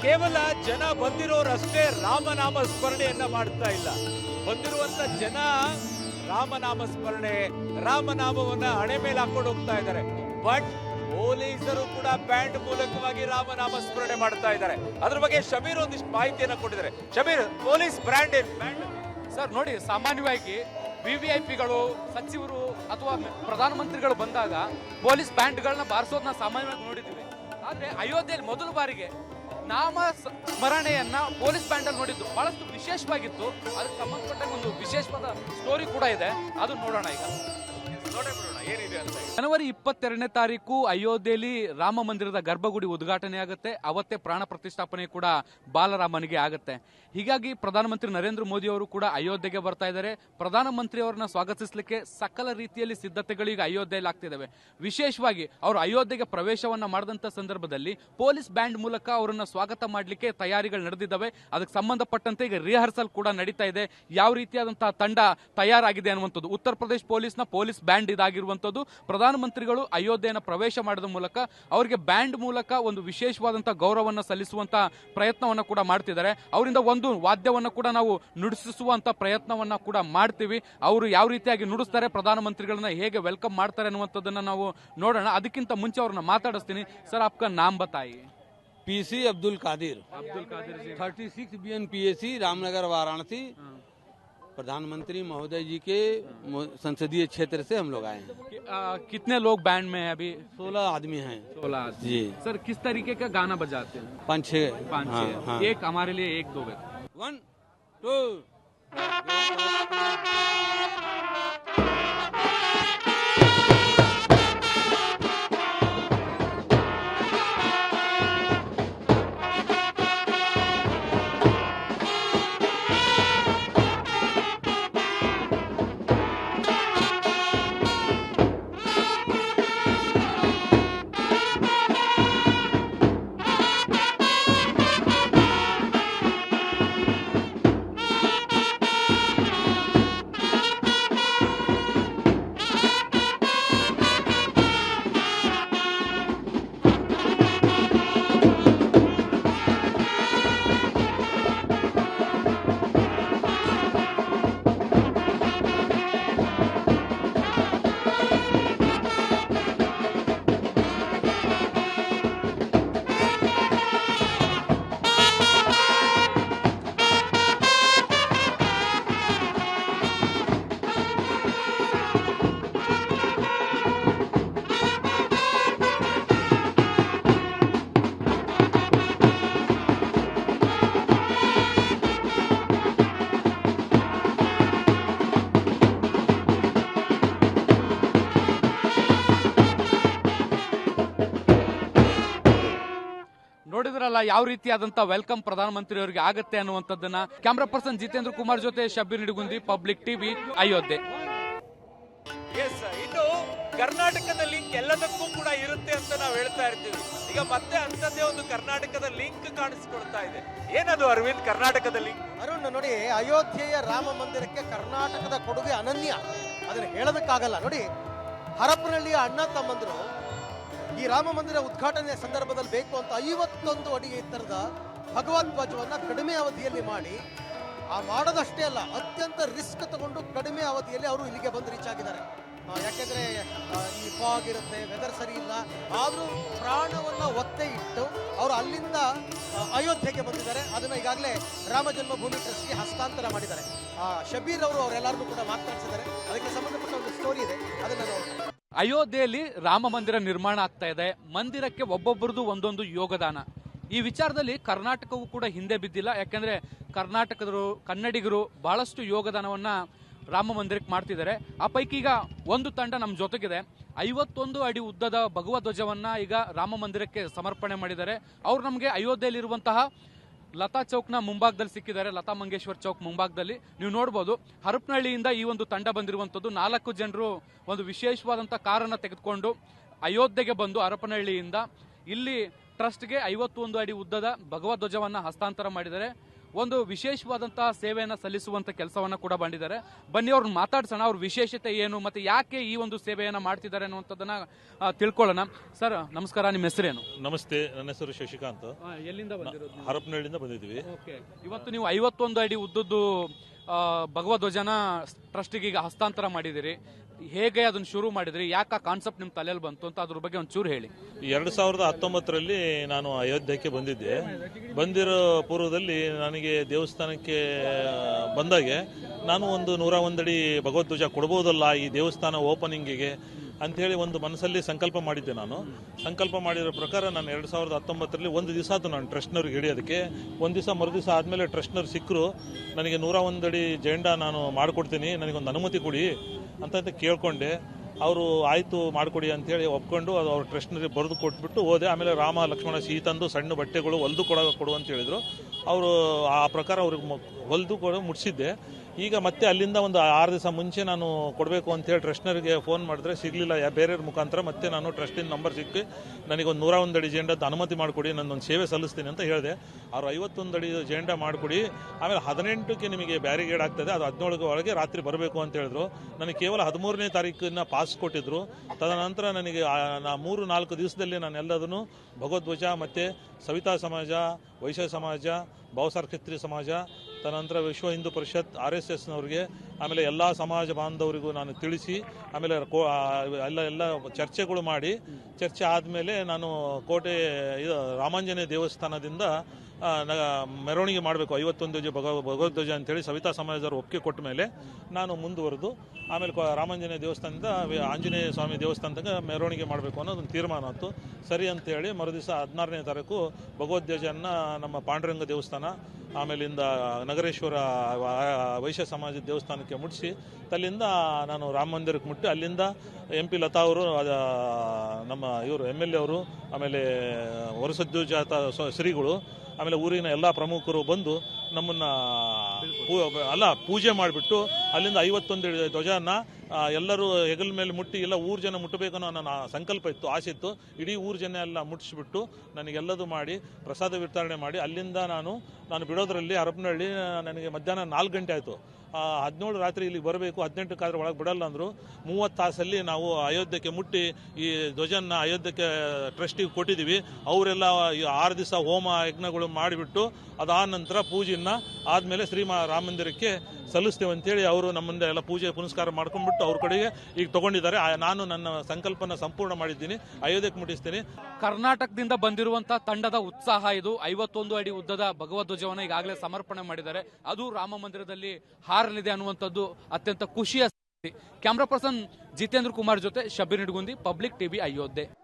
ಕೇವಲ ಜನ ಬಂದಿರೋರಷ್ಟೇ ರಾಮನಾಮ ಸ್ಮರಣೆಯನ್ನ ಮಾಡ್ತಾ ಇಲ್ಲ. ಬಂದಿರುವಂತ ಜನ ರಾಮನಾಮ ಸ್ಮರಣೆ, ರಾಮನಾಮವನ್ನ ಹಣೆ ಮೇಲೆ ಹಾಕೊಂಡು ಹೋಗ್ತಾ ಇದ್ದಾರೆ. ಬಟ್ ಪೊಲೀಸರು ಕೂಡ ಬ್ಯಾಂಡ್ ಮೂಲಕವಾಗಿ ರಾಮನಾಮ ಸ್ಮರಣೆ ಮಾಡ್ತಾ ಇದ್ದಾರೆ. ಅದ್ರ ಬಗ್ಗೆ ಶಬೀರ್ ಒಂದಿಷ್ಟು ಮಾಹಿತಿಯನ್ನ ಕೊಟ್ಟಿದ್ದಾರೆ. ಶಬೀರ್, ಪೊಲೀಸ್ ಬ್ಯಾಂಡ್ ಸರ್ ನೋಡಿ, ಸಾಮಾನ್ಯವಾಗಿ ವಿವಿಐಪಿಗಳು, ಸಚಿವರು ಅಥವಾ ಪ್ರಧಾನಮಂತ್ರಿಗಳು ಬಂದಾಗ ಪೊಲೀಸ್ ಬ್ಯಾಂಡ್ಗಳನ್ನ ಬಾರಿಸೋದನ್ನ ಸಾಮಾನ್ಯವಾಗಿ ನೋಡಿದ್ದೀವಿ. ಆದ್ರೆ ಅಯೋಧ್ಯೆಯಲ್ಲಿ ಮೊದಲ ಬಾರಿಗೆ ನಾಮ ಸ್ಮರಣೆಯನ್ನ ಪೊಲೀಸ್ ಬ್ಯಾಂಡ್ ಅಲ್ಲಿ ನೋಡಿದ್ದು ಬಹಳಷ್ಟು ವಿಶೇಷವಾಗಿತ್ತು. ಅದಕ್ಕೆ ಸಂಬಂಧಪಟ್ಟ ಒಂದು ವಿಶೇಷವಾದ ಸ್ಟೋರಿ ಕೂಡ ಇದೆ, ಅದು ನೋಡೋಣ ಈಗ. ಏನಿದೆ ಅಂತ. ಜನವರಿ 22ನೇ ತಾರೀಕು ಅಯೋಧ್ಯೆಯಲ್ಲಿ ರಾಮ ಮಂದಿರದ ಗರ್ಭಗುಡಿ ಉದ್ಘಾಟನೆ ಆಗುತ್ತೆ. ಅವತ್ತೇ ಪ್ರಾಣ ಪ್ರತಿಷ್ಠಾಪನೆ ಕೂಡ ಬಾಲರಾಮನಿಗೆ ಆಗುತ್ತೆ. ಹೀಗಾಗಿ ಪ್ರಧಾನಮಂತ್ರಿ ನರೇಂದ್ರ ಮೋದಿ ಅವರು ಕೂಡ ಅಯೋಧ್ಯೆಗೆ ಬರ್ತಾ ಇದ್ದಾರೆ. ಪ್ರಧಾನಮಂತ್ರಿ ಅವರನ್ನ ಸ್ವಾಗತಿಸಲಿಕ್ಕೆ ಸಕಲ ರೀತಿಯಲ್ಲಿ ಸಿದ್ಧತೆಗಳು ಈಗ ಅಯೋಧ್ಯೆಯಲ್ಲಿ ಆಗ್ತಿದ್ದಾವೆ. ವಿಶೇಷವಾಗಿ ಅವರು ಅಯೋಧ್ಯೆಗೆ ಪ್ರವೇಶವನ್ನ ಮಾಡಿದಂತ ಸಂದರ್ಭದಲ್ಲಿ ಪೊಲೀಸ್ ಬ್ಯಾಂಡ್ ಮೂಲಕ ಅವರನ್ನ ಸ್ವಾಗತ ಮಾಡಲಿಕ್ಕೆ ತಯಾರಿಗಳು ನಡೆದಿದ್ದಾವೆ. ಅದಕ್ಕೆ ಸಂಬಂಧಪಟ್ಟಂತೆ ಈಗ ರಿಹರ್ಸಲ್ ಕೂಡ ನಡೀತಾ ಇದೆ. ಯಾವ ರೀತಿಯಾದಂತಹ ತಂಡ ತಯಾರಾಗಿದೆ ಅನ್ನುವಂಥದ್ದು. Uttar Pradesh ಪೊಲೀಸ್ನ police band ಇದಾಗಿರುವಂತದ್ದು. ಪ್ರಧಾನಮಂತ್ರಿಗಳು ಅಯೋಧ್ಯೆಯನ್ನು ಪ್ರವೇಶ ಮಾಡಿದ ಮೂಲಕ ಅವರಿಗೆ ಬ್ಯಾಂಡ್ ಮೂಲಕ ಒಂದು ವಿಶೇಷವಾದಂತಹ ಗೌರವವನ್ನು ಸಲ್ಲಿಸುವಂತ ಪ್ರಯತ್ನವನ್ನ ಕೂಡ ಮಾಡ್ತಿದ್ದಾರೆ. ಅವರಿಂದ ಒಂದು ವಾದ್ಯವನ್ನ ಕೂಡ ನಾವು ನುಡಿಸುವಂತ ಪ್ರಯತ್ನವನ್ನ ಕೂಡ ಮಾಡ್ತೀವಿ. ಅವರು ಯಾವ ರೀತಿಯಾಗಿ ನುಡಿಸ್ತಾರೆ, ಪ್ರಧಾನಮಂತ್ರಿಗಳನ್ನ ಹೇಗೆ ವೆಲ್ಕಮ್ ಮಾಡ್ತಾರೆ ಅನ್ನುವಂಥದ್ದನ್ನ ನಾವು ನೋಡೋಣ. ಅದಕ್ಕಿಂತ ಮುಂಚೆ ಅವ್ರನ್ನ ಮಾತಾಡಿಸ್ತೀನಿ. ಸರ್, आपका नाम बताइए. पीसी अब्दुल कादिर जी 36 BNPAC रामनगर वाराणसी। प्रधानमंत्री महोदय जी के संसदीय क्षेत्र से हम लोग आए हैं। कितने लोग बैंड में हैं अभी? 16 आदमी हैं 16 आदमी। जी। सर, किस तरीके का गाना बजाते हैं? 5-6। हाँ। एक हमारे लिए एक दो 1 2 ನೋಡಿದ್ರಲ್ಲ ಯಾವ ರೀತಿಯಾದಂತಹ ವೆಲ್ಕಮ್ ಪ್ರಧಾನಮಂತ್ರಿ ಅವರಿಗೆ ಆಗುತ್ತೆ ಅನ್ನುವಂಥದ್ದನ್ನ. ಕ್ಯಾಮರಾ ಪರ್ಸನ್ ಜಿತೇಂದ್ರ ಕುಮಾರ್ ಜೊತೆ ಶಬ್ಬೀರ್ ನಿಡಗುಂದಿ, ಪಬ್ಲಿಕ್ ಟಿವಿ, ಅಯೋಧ್ಯೆ. ಇನ್ನು ಕರ್ನಾಟಕದ ಲಿಂಕ್ ಎಲ್ಲದಕ್ಕೂ ಕೂಡ ಇರುತ್ತೆ ಅಂತ ನಾವು ಹೇಳ್ತಾ ಇರ್ತೀವಿ. ಈಗ ಮತ್ತೆ ಅಂತದ್ದೇ ಒಂದು ಕರ್ನಾಟಕದ ಲಿಂಕ್ ಕಾಣಿಸ್ಕೊಳ್ತಾ ಇದೆ. ಏನದು ಅರವಿಂದ್, ಕರ್ನಾಟಕದ ಲಿಂಕ್? ಅರುಣ್, ನೋಡಿ, ಅಯೋಧ್ಯೆಯ ರಾಮ ಮಂದಿರಕ್ಕೆ ಕರ್ನಾಟಕದ ಕೊಡುಗೆ ಅನನ್ಯ. ಅದನ್ನ ಹೇಳೋದಕ್ಕಾಗಲ್ಲ. ನೋಡಿ, ಹರಪನಹಳ್ಳಿಯ ಅಣ್ಣ ತಮ್ಮಂದರು ಈ ರಾಮ ಮಂದಿರ ಉದ್ಘಾಟನೆಯ ಸಂದರ್ಭದಲ್ಲಿ ಬೇಕು ಅಂತ 51 ಅಡಿ ಎತ್ತರದ ಭಗವದ್ ಧ್ವಜವನ್ನ ಕಡಿಮೆ ಅವಧಿಯಲ್ಲಿ ಮಾಡಿ, ಮಾಡೋದಷ್ಟೇ ಅಲ್ಲ, ಅತ್ಯಂತ ರಿಸ್ಕ್ ತಗೊಂಡು ಕಡಿಮೆ ಅವಧಿಯಲ್ಲಿ ಅವರು ಇಲ್ಲಿಗೆ ಬಂದು ರೀಚ್ ಆಗಿದ್ದಾರೆ. ಯಾಕೆಂದ್ರೆ ಈ ಫಾಗ್ ಇರುತ್ತೆ, ವೆದರ್ ಸರಿ ಇಲ್ಲ, ಆದರೂ ಪ್ರಾಣವನ್ನ ಒತ್ತೆ ಇಟ್ಟು ಅವರು ಅಲ್ಲಿಂದ ಅಯೋಧ್ಯೆಗೆ ಬಂದಿದ್ದಾರೆ. ಅದನ್ನ ಈಗಾಗಲೇ ರಾಮ ಜನ್ಮಭೂಮಿ ಟ್ರಸ್ಟ್ಗೆ ಹಸ್ತಾಂತರ ಮಾಡಿದ್ದಾರೆ. ಶಬೀರ್ ಅವರು ಅವರೆಲ್ಲರಿಗೂ ಕೂಡ ಮಾತನಾಡಿಸಿದ್ದಾರೆ. ಅದಕ್ಕೆ ಸಂಬಂಧಪಟ್ಟ ಒಂದು ಸ್ಟೋರಿ ಇದೆ, ಅದನ್ನ ನೋಡೋಣ. ಅಯೋಧ್ಯೆಯಲ್ಲಿ ರಾಮ ಮಂದಿರ ನಿರ್ಮಾಣ ಆಗ್ತಾ ಇದೆ. ಮಂದಿರಕ್ಕೆ ಒಬ್ಬೊಬ್ಬರದು ಒಂದೊಂದು ಯೋಗದಾನ. ಈ ವಿಚಾರದಲ್ಲಿ ಕರ್ನಾಟಕವೂ ಕೂಡ ಹಿಂದೆ ಬಿದ್ದಿಲ್ಲ. ಯಾಕಂದ್ರೆ ಕರ್ನಾಟಕದರು, ಕನ್ನಡಿಗರು ಬಹಳಷ್ಟು ಯೋಗದಾನವನ್ನ ರಾಮ ಮಂದಿರಕ್ಕೆ ಮಾಡ್ತಿದ್ದಾರೆ. ಆ ಪೈಕಿ ಈಗ ಒಂದು ತಂಡ ನಮ್ಮ ಜೊತೆಗಿದೆ. 51 ಅಡಿ ಉದ್ದದ ಭಗವದ್ ಧ್ವಜವನ್ನ ಈಗ ರಾಮ ಮಂದಿರಕ್ಕೆ ಸಮರ್ಪಣೆ ಮಾಡಿದ್ದಾರೆ. ಅವ್ರು ನಮಗೆ ಅಯೋಧ್ಯೆಯಲ್ಲಿರುವಂತಹ ಲತಾ ಚೌಕ್ನ ಮುಂಭಾಗದಲ್ಲಿ ಸಿಕ್ಕಿದ್ದಾರೆ. ಲತಾ ಮಂಗೇಶ್ವರ್ ಚೌಕ್ ಮುಂಭಾಗದಲ್ಲಿ ನೀವು ನೋಡಬಹುದು. ಹರಪನಹಳ್ಳಿಯಿಂದ ಈ ಒಂದು ತಂಡ ಬಂದಿರುವಂತದ್ದು. 4 ಜನರು ಒಂದು ವಿಶೇಷವಾದಂತಹ ಕಾರನ್ನ ತೆಗೆದುಕೊಂಡು ಅಯೋಧ್ಯೆಗೆ ಬಂದು ಹರಪನಹಳ್ಳಿಯಿಂದ ಇಲ್ಲಿ ಟ್ರಸ್ಟ್ಗೆ 51 ಅಡಿ ಉದ್ದದ ಭಗವದ್ ಧ್ವಜವನ್ನ ಹಸ್ತಾಂತರ ಮಾಡಿದ್ದಾರೆ. ಒಂದು ವಿಶೇಷವಾದಂತಹ ಸೇವೆಯನ್ನ ಸಲ್ಲಿಸುವಂತ ಕೆಲಸವನ್ನ ಕೂಡ ಮಾಡಿದ್ದಾರೆ. ಬನ್ನಿ ಅವ್ರನ್ನ ಮಾತಾಡ್ಸೋಣ, ಅವ್ರ ವಿಶೇಷತೆ ಏನು ಮತ್ತೆ ಯಾಕೆ ಈ ಒಂದು ಸೇವೆಯನ್ನ ಮಾಡ್ತಿದ್ದಾರೆ ಅನ್ನುವಂಥದ್ದನ್ನ ತಿಳ್ಕೊಳ್ಳೋಣ. ಸರ್ ನಮಸ್ಕಾರ, ನಿಮ್ಮ ಹೆಸರೇನು? ನಮಸ್ತೆ, ನನ್ನ ಹೆಸರು ಶಶಿಕಾಂತ್. ಎಲ್ಲಿಂದ ಬಂದಿರೋದು? ಹರಪನಹಳ್ಳಿಯಿಂದ ಬಂದಿದ್ದೀವಿ. ಇವತ್ತು ನೀವು 51 ಅಡಿ ಉದ್ದದ್ದು ಭಗವಧ್ವಜನ ಟ್ರಸ್ಟಿಗೆ ಈಗ ಹಸ್ತಾಂತರ ಮಾಡಿದಿರಿ. ಹೇಗೆ ಅದನ್ನ ಶುರು ಮಾಡಿದ್ರಿ, ಯಾಕೆ ಕಾನ್ಸೆಪ್ಟ್ ನಿಮ್ ತಲೆಯಲ್ಲಿ ಬಂತು ಅಂತ ಅದ್ರ ಬಗ್ಗೆ ಒಂಚೂರು ಹೇಳಿ. 2019ರಲ್ಲಿ ನಾನು ಅಯೋಧ್ಯಕ್ಕೆ ಬಂದಿದ್ದೆ. ಬಂದಿರೋ ಪೂರ್ವದಲ್ಲಿ ನನಗೆ ದೇವಸ್ಥಾನಕ್ಕೆ ಬಂದಾಗೆ ನಾನು ಒಂದು 101 ಅಡಿ ಭಗವಧ್ವಜ ಕೊಡ್ಬೋದಲ್ಲ ಈ ದೇವಸ್ಥಾನ ಓಪನಿಂಗಿಗೆ ಅಂಥೇಳಿ ಒಂದು ಮನಸ್ಸಲ್ಲಿ ಸಂಕಲ್ಪ ಮಾಡಿದ್ದೆ. ನಾನು ಸಂಕಲ್ಪ ಮಾಡಿರೋ ಪ್ರಕಾರ ನಾನು 2019ರಲ್ಲಿ ಒಂದು ದಿವಸ ಆಯ್ತು ನಾನು ಟ್ರಸ್ಟ್ನವ್ರಿಗೆ ಹಿಡಿಯೋದಕ್ಕೆ. ಒಂದು ದಿವಸ ಮರುದಿವಸ ಆದಮೇಲೆ ಟ್ರಸ್ಟ್ನವ್ರು ಸಿಕ್ಕರು. ನನಗೆ 101 ಅಡಿ ಜೆಂಡಾ ನಾನು ಮಾಡಿಕೊಡ್ತೀನಿ, ನನಗೊಂದು ಅನುಮತಿ ಕೊಡಿ ಅಂತ ಕೇಳ್ಕೊಂಡೆ. ಅವರು ಆಯಿತು ಮಾಡಿಕೊಡಿ ಅಂತೇಳಿ ಒಪ್ಕೊಂಡು ಅದು ಅವ್ರ ಟ್ರಸ್ಟ್ನರಿಗೆ ಬರೆದು ಕೊಟ್ಬಿಟ್ಟು ಹೋದೆ. ಆಮೇಲೆ ರಾಮ ಲಕ್ಷ್ಮಣ ಸೀತಂದು ಸಣ್ಣ ಬಟ್ಟೆಗಳು ಹೊಲಿದು ಕೊಡು ಅಂತ ಹೇಳಿದ್ರು. ಅವರು ಆ ಪ್ರಕಾರ ಅವ್ರಿಗೆ ಹೊಲಿದು ಮುಟ್ಟಿಸಿದ್ದೆ. ಈಗ ಮತ್ತೆ ಅಲ್ಲಿಂದ ಒಂದು 6 ದಿವಸ ಮುಂಚೆ ನಾನು ಕೊಡಬೇಕು ಅಂತೇಳಿ ಟ್ರಸ್ಟ್ನರಿಗೆ ಫೋನ್ ಮಾಡಿದ್ರೆ ಸಿಗಲಿಲ್ಲ. ಬೇರೆಯವ್ರ ಮುಖಾಂತರ ಮತ್ತೆ ನಾನು ಟ್ರಸ್ಟಿನ ನಂಬರ್ ಸಿಕ್ಕಿ ನನಗೊಂದು 101 ಅಡಿ ಜೆಂಡಾದ ಅನುಮತಿ ಮಾಡಿಕೊಡಿ, ನನ್ನೊಂದು ಸೇವೆ ಸಲ್ಲಿಸ್ತೀನಿ ಅಂತ ಹೇಳಿದೆ. ಅವ್ರು 51 ಅಡಿ ಜೆಂಡಾ ಮಾಡಿಕೊಡಿ, ಆಮೇಲೆ 18ಕ್ಕೆ ನಿಮಗೆ ಬ್ಯಾರಿಗೇಡ್ ಆಗ್ತದೆ, ಅದು 17 ಒಳಗೆ ರಾತ್ರಿ ಬರಬೇಕು ಅಂತ ಹೇಳಿದ್ರು. ನನಗೆ ಕೇವಲ 13ನೇ ತಾರೀಕಿನ ಪಾಸ್ ಕೊಟ್ಟಿದ್ರು. ತದನಂತರ ನನಗೆ 3-4 ದಿವಸದಲ್ಲಿ ನಾನು ಎಲ್ಲದನ್ನು ಭಗವಧ್ವಜ ಮತ್ತು ಸವಿತಾ ಸಮಾಜ, ವೈಶ್ಯ ಸಮಾಜ, ಭಾವಸಾರ್ ಕ್ಷತ್ರಿಯ ಸಮಾಜ, ತದನಂತರ ವಿಶ್ವ ಹಿಂದೂ ಪರಿಷತ್, RSSನವ್ರಿಗೆ, ಆಮೇಲೆ ಎಲ್ಲ ಸಮಾಜ ಬಾಂಧವರಿಗೂ ನಾನು ತಿಳಿಸಿ, ಆಮೇಲೆ ಎಲ್ಲ ಚರ್ಚೆಗಳು ಮಾಡಿ, ಚರ್ಚೆ ಆದಮೇಲೆ ನಾನು ಕೋಟೆ ರಾಮಾಂಜನೇಯ ದೇವಸ್ಥಾನದಿಂದ ಮೆರವಣಿಗೆ ಮಾಡಬೇಕು 51 ಭಗವಧ್ವಜ ಅಂತೇಳಿ ಸವಿತಾ ಸಮಾಜದವರು ಒಪ್ಪಿಗೆ ಕೊಟ್ಟ ಮೇಲೆ ನಾನು ಮುಂದುವರೆದು ಆಮೇಲೆ ರಾಮಾಂಜನೇಯ ದೇವಸ್ಥಾನದಿಂದ ಆಂಜನೇಯ ಸ್ವಾಮಿ ದೇವಸ್ಥಾನ ತನಕ ಮೆರವಣಿಗೆ ಮಾಡಬೇಕು ಅನ್ನೋದೊಂದು ತೀರ್ಮಾನ ಆಯಿತು. ಸರಿ ಅಂತೇಳಿ ಮರುದಿವಸ 16ನೇ ತಾರೀಕು ಭಗವಧ್ವಜನ ನಮ್ಮ ಪಾಂಡುರಂಗ ದೇವಸ್ಥಾನ, ಆಮೇಲಿಂದ ನಗರೇಶ್ವರ ವೈಶ್ಯ ಸಮಾಜದ ದೇವಸ್ಥಾನಕ್ಕೆ ಮುಟ್ಟಿಸಿ ಅಲ್ಲಿಂದ ನಾನು ರಾಮ ಮಂದಿರಕ್ಕೆ ಮುಟ್ಟಿ ಅಲ್ಲಿಂದ MP ಲತಾ ಅವರು, ನಮ್ಮ ಇವರು MLA ಅವರು, ಆಮೇಲೆ ವರಸದ್ಯೋಜಾತ ಶ್ರೀಗಳು, ಆಮೇಲೆ ಊರಿನ ಎಲ್ಲ ಪ್ರಮುಖರು ಬಂದು ನಮ್ಮನ್ನು ಪೂಜೆ ಮಾಡಿಬಿಟ್ಟು ಅಲ್ಲಿಂದ 51 ಧ್ವಜನ ಎಲ್ಲರೂ ಹೆಗಲ ಮೇಲೆ ಮುಟ್ಟಿ ಎಲ್ಲ ಊರು ಜನ ಮುಟ್ಟಬೇಕನ್ನೋ ನನ್ನ ಸಂಕಲ್ಪ ಇತ್ತು, ಆಸೆ ಇತ್ತು. ಇಡೀ ಊರು ಜನ ಎಲ್ಲ ಮುಟ್ಟಿಸ್ಬಿಟ್ಟು ನನಗೆಲ್ಲದು ಮಾಡಿ ಪ್ರಸಾದ ವಿತರಣೆ ಮಾಡಿ ಅಲ್ಲಿಂದ ನಾನು ಬಿಡೋದ್ರಲ್ಲಿ ಹರಪನಹಳ್ಳಿ ನನಗೆ ಮಧ್ಯಾಹ್ನ 4 ಗಂಟೆ ಆಯಿತು. 17 ರಾತ್ರಿ ಇಲ್ಲಿಗೆ ಬರಬೇಕು, 18 ಒಳಗೆ ಬಿಡಲ್ಲ ಅಂದರು. 30 ತಾಸಲ್ಲಿ ನಾವು ಅಯೋಧ್ಯಕ್ಕೆ ಮುಟ್ಟಿ ಈ ಧ್ವಜನ ಅಯೋಧ್ಯಕ್ಕೆ ಟ್ರಸ್ಟಿಗೆ ಕೊಟ್ಟಿದ್ದೀವಿ. ಅವರೆಲ್ಲ 6 ದಿವಸ ಹೋಮ ಯಜ್ಞಗಳು ಮಾಡಿಬಿಟ್ಟು ಅದಾದ ನಂತರ ಪೂಜೆಯನ್ನು ಆದಮೇಲೆ ರಾಮ ಮಂದಿರಕ್ಕೆ ಸಲ್ಲಿಸ್ತೇವೆ ಅಂತೇಳಿ ಅವರು ನಮ್ಮಿಂದ ಎಲ್ಲ ಪೂಜೆ ಪುನಸ್ಕಾರ ಮಾಡ್ಕೊಂಡ್ಬಿಟ್ಟು ಅವ್ರ ಕಡೆಗೆ ಈಗ ತಗೊಂಡಿದ್ದಾರೆ. ನಾನು ನನ್ನ ಸಂಕಲ್ಪನ ಸಂಪೂರ್ಣ ಮಾಡಿದ್ದೀನಿ, ಅಯೋಧ್ಯಕ್ಕೆ ಮುಟ್ಟಿಸ್ತೀನಿ. ಕರ್ನಾಟಕದಿಂದ ಬಂದಿರುವಂತಹ ತಂಡದ ಉತ್ಸಾಹ ಇದು. 51 ಅಡಿ ಉದ್ದದ ಭಗವಧ್ವಜವನ್ನು ಈಗಾಗಲೇ ಸಮರ್ಪಣೆ ಮಾಡಿದ್ದಾರೆ. ಅದು ರಾಮ ಮಂದಿರದಲ್ಲಿ ಹಾರಲಿದೆ ಅನ್ನುವಂಥದ್ದು ಅತ್ಯಂತ ಖುಷಿಯ ಸಂಗತಿ. ಕ್ಯಾಮ್ರಾ ಪರ್ಸನ್ ಜಿತೇಂದ್ರ ಕುಮಾರ್ ಜೊತೆ ಶಬೀರ್ ನಿಡಗುಂದಿ, ಪಬ್ಲಿಕ್ ಟಿವಿ, ಅಯೋಧ್ಯೆ.